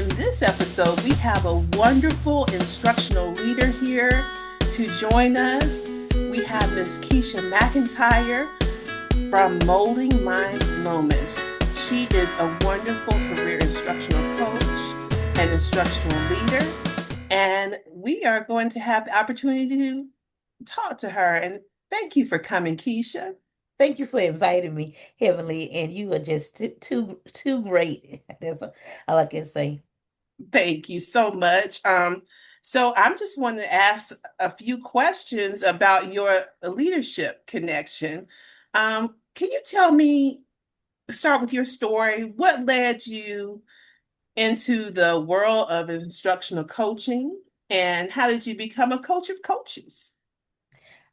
in this episode, we have a wonderful instructional leader here to join us. We have Miss Keysha McIntyre from Molding Minds Moments. She is a wonderful career instructional coach and instructional leader. And we are going to have the opportunity to talk to her. And thank you for coming, Keysha. Thank you for inviting me, Heavenly, and you are just too great. All I can say. Thank you so much. So I'm just wanting to ask a few questions about your leadership connection. Can you tell me, start with your story, what led you into the world of instructional coaching, and how did you become a coach of coaches?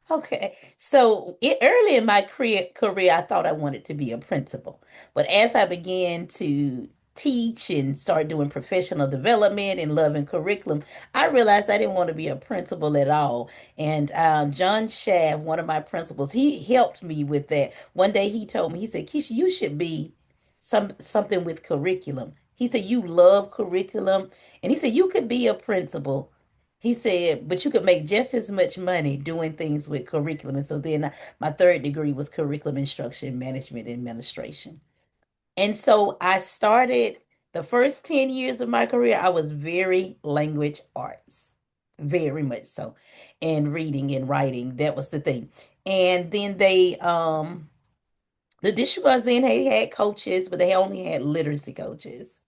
Okay, so early in my career, I thought I wanted to be a principal, but as I began to teach and start doing professional development and loving curriculum, I realized I didn't want to be a principal at all. And John Shav, one of my principals, he helped me with that. One day he told me, he said, "Keisha, you should be something with curriculum." He said, "You love curriculum," and he said, "You could be a principal." He said, but you could make just as much money doing things with curriculum. And so then my third degree was curriculum instruction, management, and administration. And so I started the first 10 years of my career, I was very language arts, very much so. And reading and writing, that was the thing. And then the district was in, they had coaches, but they only had literacy coaches.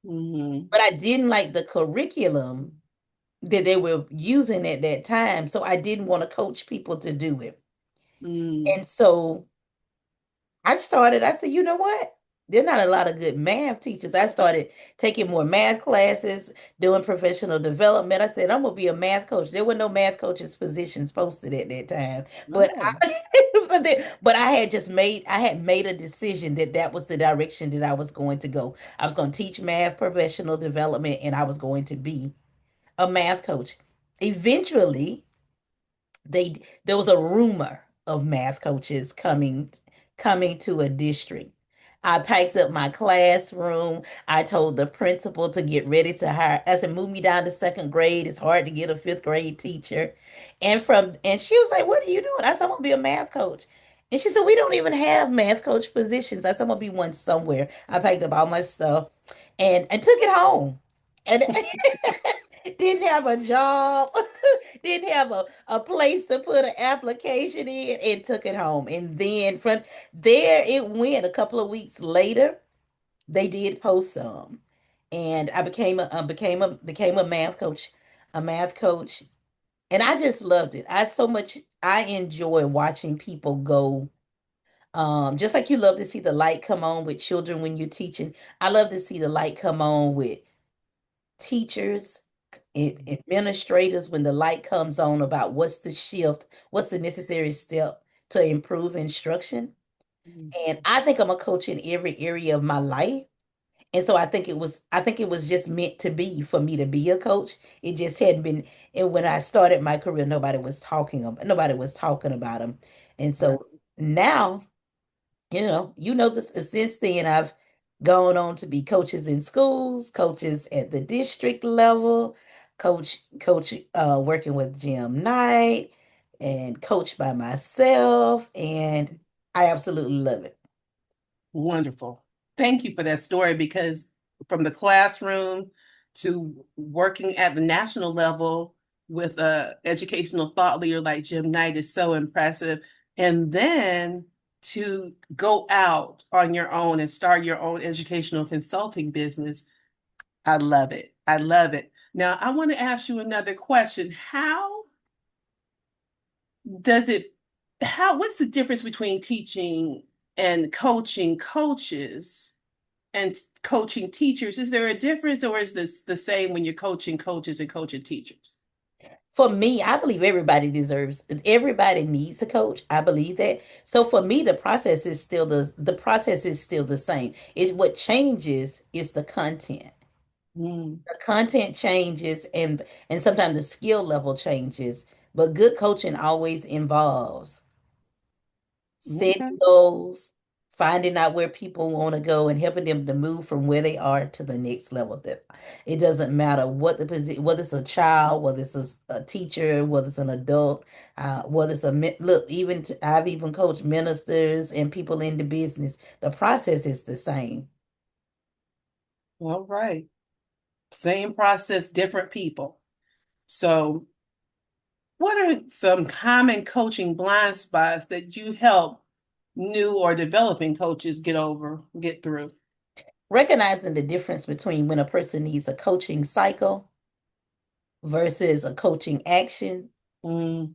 Mhm. But I didn't like the curriculum that they were using at that time. So I didn't want to coach people to do it. Mm. And so I said, you know what? There are not a lot of good math teachers. I started taking more math classes, doing professional development. I said, I'm gonna be a math coach. There were no math coaches positions posted at that time. But Oh, but I had made a decision that that was the direction that I was going to go. I was going to teach math professional development and I was going to be a math coach. Eventually, there was a rumor of math coaches coming to a district. I packed up my classroom. I told the principal to get ready to hire. I said, move me down to second grade. It's hard to get a fifth grade teacher. And she was like, what are you doing? I said, I'm gonna be a math coach. And she said, we don't even have math coach positions. I said, I'm gonna be one somewhere. I packed up all my stuff and took it home. And didn't have a job, didn't have a place to put an application in, and took it home. And then from there it went. A couple of weeks later, they did post some. And I became a math coach. And I just loved it. I enjoy watching people go. Just like you love to see the light come on with children when you're teaching, I love to see the light come on with teachers, administrators, when the light comes on about what's the shift, what's the necessary step to improve instruction. mm, And I think I'm a coach in every area of my life. And so I think it was just meant to be for me to be a coach. It just hadn't been, and when I started my career, nobody was talking about them. And right. so now, this since then I've gone on to be coaches in schools, coaches at the district level, coach working with Jim Knight, and coach by myself, and I absolutely love it. Wonderful. Thank you for that story because from the classroom to working at the national level with a educational thought leader like Jim Knight is so impressive. And then to go out on your own and start your own educational consulting business. I love it. I love it. Now, I want to ask you another question. Does it, what's the difference between teaching and coaching coaches and coaching teachers? Is there a difference or is this the same when you're coaching coaches and coaching teachers? For me, I believe everybody needs a coach. I believe that. So for me, the process is still the same. It's what changes is the content. Mm, The content changes and sometimes the skill level changes, but good coaching always involves setting okay. goals, finding out where people want to go and helping them to move from where they are to the next level. That it doesn't matter what the position, whether it's a child, whether it's a teacher, whether it's an adult, whether it's look, I've even coached ministers and people in the business. The process is the same. All right. Same process, different people. So, what are some common coaching blind spots that you help new or developing coaches get through? Recognizing the difference between when a person needs a coaching cycle versus a coaching action, Mm,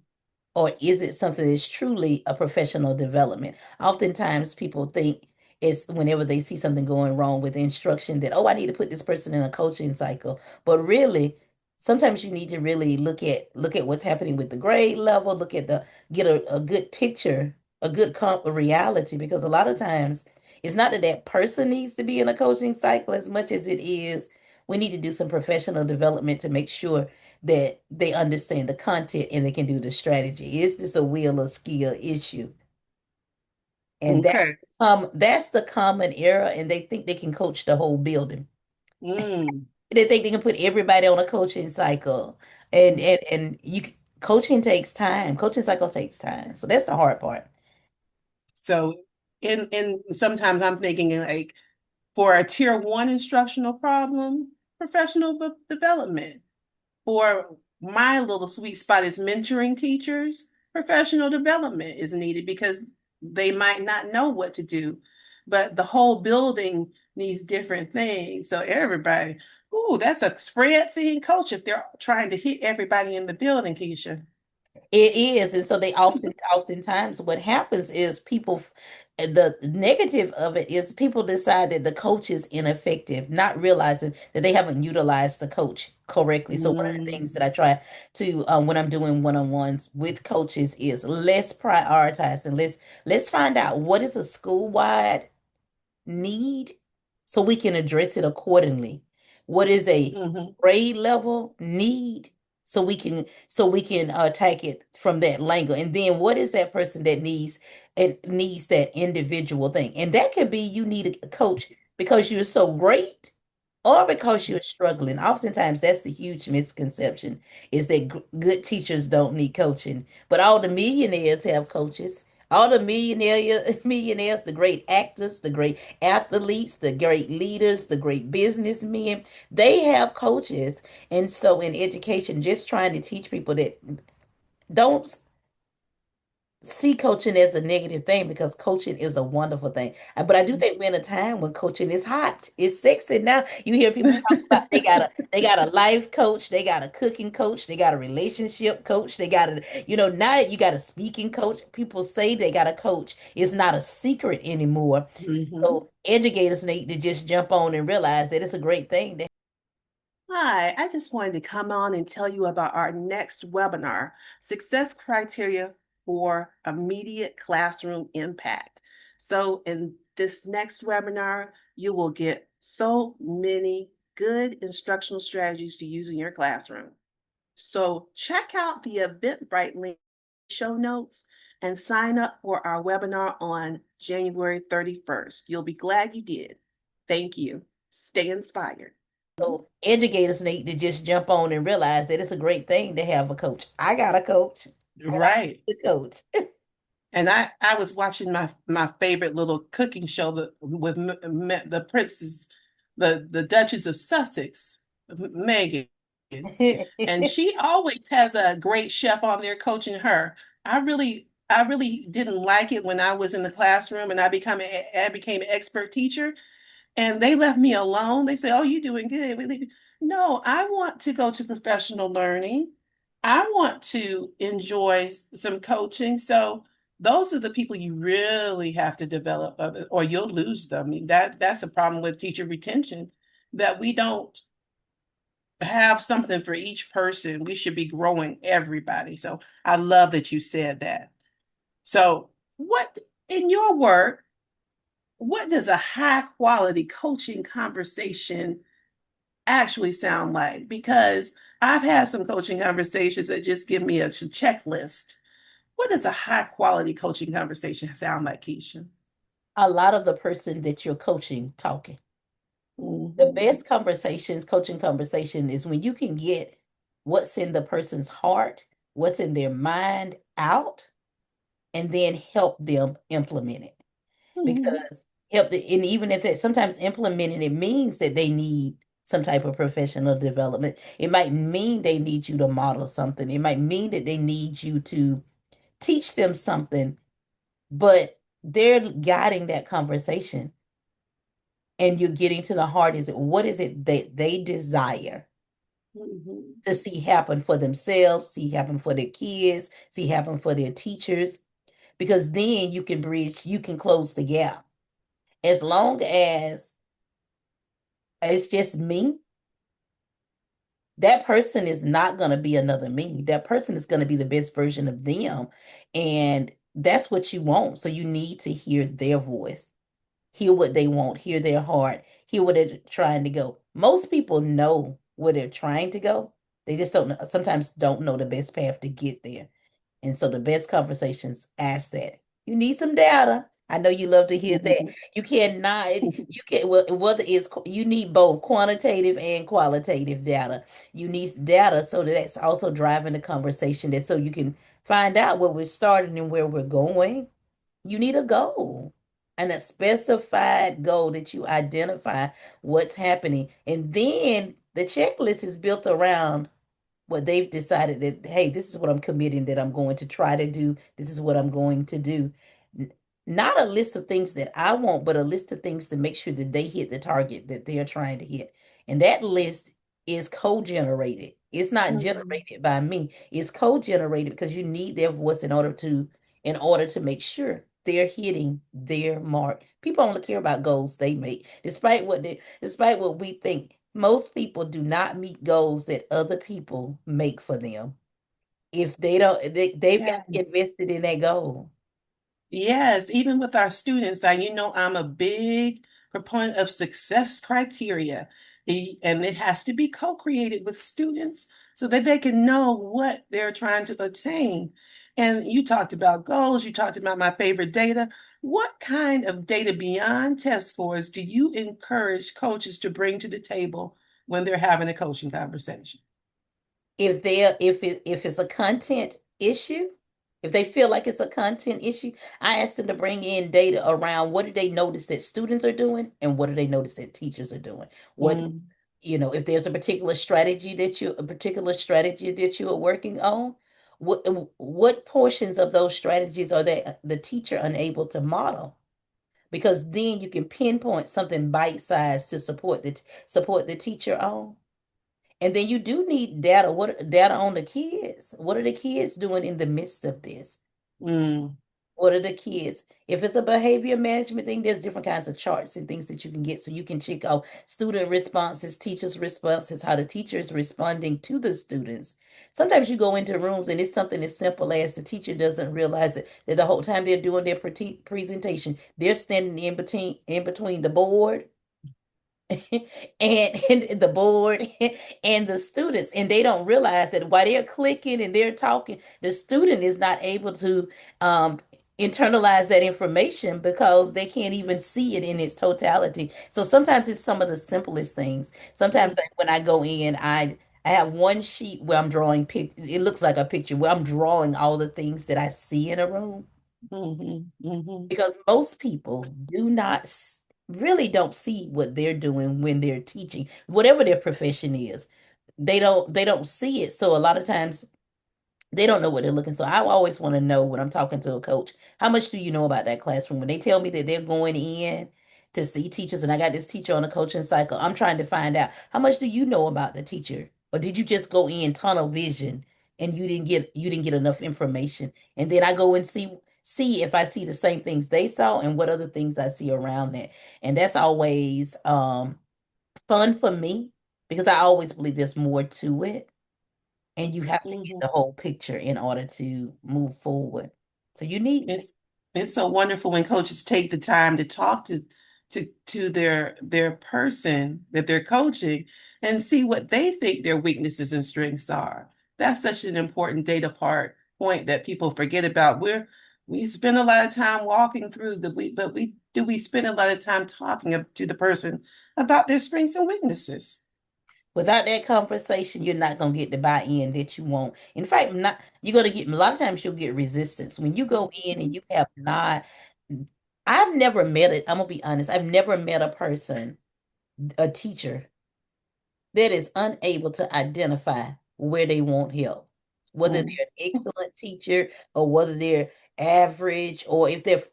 or is it something that's truly a professional development? Oftentimes, people think it's whenever they see something going wrong with instruction that, oh, I need to put this person in a coaching cycle. But really, sometimes you need to really look at what's happening with the grade level, get a good picture, a good comp reality, because a lot of times it's not that that person needs to be in a coaching cycle as much as it is we need to do some professional development to make sure that they understand the content and they can do the strategy. Is this a will or skill issue? And okay. that's the common error, and they think they can coach the whole building. Mm. They think they can put everybody on a coaching cycle, and coaching takes time. Coaching cycle takes time, so that's the hard part. So, in sometimes I'm thinking like for a tier one instructional problem, professional development. For my little sweet spot is mentoring teachers, professional development is needed because they might not know what to do, but the whole building needs different things. So everybody, ooh, that's a spread thin coach if they're trying to hit everybody in the building, Keisha. It is, and so they oftentimes what happens is the negative of it is people decide that the coach is ineffective, not realizing that they haven't utilized the coach correctly. So one of the things that Mm, I try to when I'm doing one-on-ones with coaches is let's prioritize and let's find out what is a school-wide need so we can address it accordingly. What is a mhm, grade level need so we can attack it from that angle. And then what is that person that needs that individual thing? And that could be you need a coach because you're so great or because you're struggling. Oftentimes that's the huge misconception is that good teachers don't need coaching, but all the millionaires have coaches. All the millionaires, the great actors, the great athletes, the great leaders, the great businessmen, they have coaches. And so in education, just trying to teach people that don't see coaching as a negative thing because coaching is a wonderful thing. But I do think we're in a time when coaching is hot. It's sexy now. You hear people talk about they got a life coach, they got a cooking coach, they got a relationship coach, they got a now you got a speaking coach. People say they got a coach. It's not a secret anymore. mhm. So educators need to just jump on and realize that it's a great thing. Hi, I just wanted to come on and tell you about our next webinar, Success Criteria for Immediate Classroom Impact. So in this next webinar, you will get so many good instructional strategies to use in your classroom. So check out the Eventbrite link, show notes, and sign up for our webinar on January 31st. You'll be glad you did. Thank you. Stay inspired. So educators need to just jump on and realize that it's a great thing to have a coach. I got a coach. I got Right. a coach. And I was watching my favorite little cooking show with the princess, the Duchess of Sussex, Megan, and she always has a great chef on there coaching her. I really didn't like it when I was in the classroom and I became an expert teacher and they left me alone. They say, "Oh, you're doing good." No, I want to go to professional learning. I want to enjoy some coaching. So those are the people you really have to develop, or you'll lose them. I mean, that's a problem with teacher retention, that we don't have something for each person. We should be growing everybody. So I love that you said that. So what in your work? What does a high quality coaching conversation actually sound like? Because I've had some coaching conversations that just give me a checklist. What does a high quality coaching conversation sound like, Keisha? a lot of the person that you're coaching talking. The Mhm. best conversations, coaching conversation, is when you can get what's in the person's heart, what's in their mind out, and then help them implement it. Mhm. Because and even if that sometimes implementing it means that they need some type of professional development. It might mean they need you to model something. It might mean that they need you to teach them something, but they're guiding that conversation and you're getting to the heart is it what is it that they desire Mhm. to see happen for themselves, see happen for their kids, see happen for their teachers, because then you can bridge, you can close the gap. As long as it's just me, that person is not going to be another me. That person is going to be the best version of them. And that's what you want. So you need to hear their voice, hear what they want, hear their heart, hear where they're trying to go. Most people know where they're trying to go. They just don't know, sometimes don't know the best path to get there. And so the best conversations ask that. You need some data. I know you love to hear that. Mhm. You cannot, you can, whether it's, you need both quantitative and qualitative data. You need data so that that's also driving the conversation that so you can find out where we're starting and where we're going. You need a goal and a specified goal that you identify what's happening. And then the checklist is built around what they've decided that, hey, this is what I'm committing that I'm going to try to do. This is what I'm going to do. N- Not a list of things that I want, but a list of things to make sure that they hit the target that they're trying to hit. And that list is co-generated. It's not Mhm. generated by me. It's co-generated because you need their voice in order to make sure they're hitting their mark. People only care about goals they make, despite what we think. Most people do not meet goals that other people make for them. If they don't, they've got to get Yes. invested in that goal. Yes, even with our students, I'm a big proponent of success criteria, and it has to be co-created with students so that they can know what they're trying to attain. And you talked about goals, you talked about my favorite data. What kind of data beyond test scores do you encourage coaches to bring to the table when they're having a coaching conversation? If it's a content issue, if they feel like it's a content issue, I ask them to bring in data around what do they notice that students are doing and what do they notice that teachers are doing. What Mm, if there's a particular strategy that you are working on, what portions of those strategies are the teacher unable to model? Because then you can pinpoint something bite-sized to support the teacher on. And then you do need data. What data on the kids? What are the kids doing in the midst of this? mm, What are the kids? If it's a behavior management thing, there's different kinds of charts and things that you can get so you can check out student responses, teachers' responses, how the teacher is responding to the students. Sometimes you go into rooms and it's something as simple as the teacher doesn't realize that the whole time they're doing their presentation, they're standing in between the board and the board and the students, and they don't realize that while they're clicking and they're talking, the student is not able to um internalize that information because they can't even see it in its totality. So sometimes it's some of the simplest things. Sometimes mm, like, when I go in, I have one sheet where I'm drawing it looks like a picture where I'm drawing all the things that I see in a room, mhm, mhm, because most people do not really don't see what they're doing when they're teaching whatever their profession is. They don't see it, so a lot of times they don't know what they're looking. So I always want to know when I'm talking to a coach, how much do you know about that classroom? When they tell me that they're going in to see teachers, and I got this teacher on a coaching cycle, I'm trying to find out how much do you know about the teacher, or did you just go in tunnel vision and you didn't get enough information? And then I go and see if I see the same things they saw and what other things I see around that. And that's always fun for me because I always believe there's more to it, and you have to get mhm. the whole picture in order to move forward. So you need, It's so wonderful when coaches take the time to talk to their person that they're coaching and see what they think their weaknesses and strengths are. That's such an important data point that people forget about. We spend a lot of time walking through the week, but we spend a lot of time talking to the person about their strengths and weaknesses. Without that conversation, you're not gonna get the buy-in that you want. In fact, not you're gonna get a lot of times you'll get resistance when you go in and you have not. I've never met it. I'm gonna be honest. I've never met a person, a teacher, that is unable to identify where they want help, whether Mm. they're an excellent teacher or whether they're average or if they're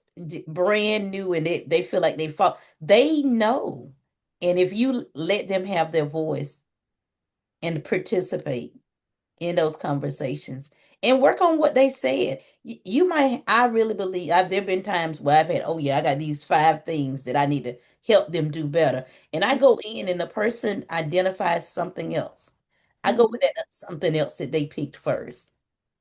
brand new and they feel like they know. And if you let them have their voice and participate in those conversations and work on what they said. You might, I really believe, there have been times where I've had, oh yeah, I got these 5 things that I need to help them do better. And I go in and the person identifies something else. I go with that something else that they picked first.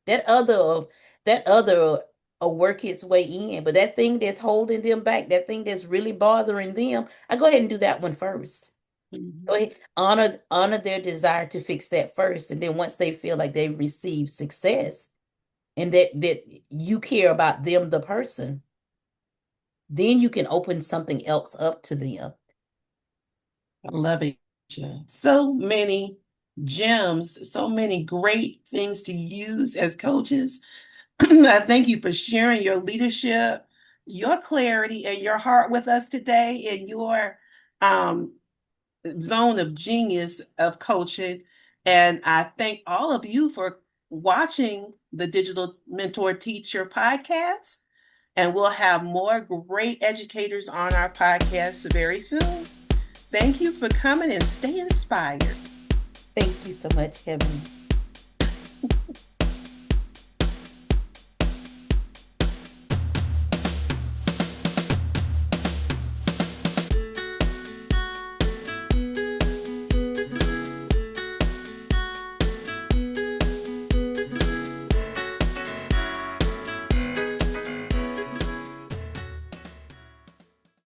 That other, that other will work its way in, but that thing that's holding them back, that thing that's really bothering them, I go ahead and do that one first. Go Mhm. ahead, honor their desire to fix that first, and then once they feel like they've received success and that you care about them, the person, then you can open something else up to them. I love it. So many gems, so many great things to use as coaches. I thank you for sharing your leadership, your clarity, and your heart with us today in your um, zone of genius of coaching. And I thank all of you for watching the Digital Mentor Teacher podcast. And we'll have more great educators on our podcast very soon. Thank you for coming and stay inspired. Thank you so much, Kevin.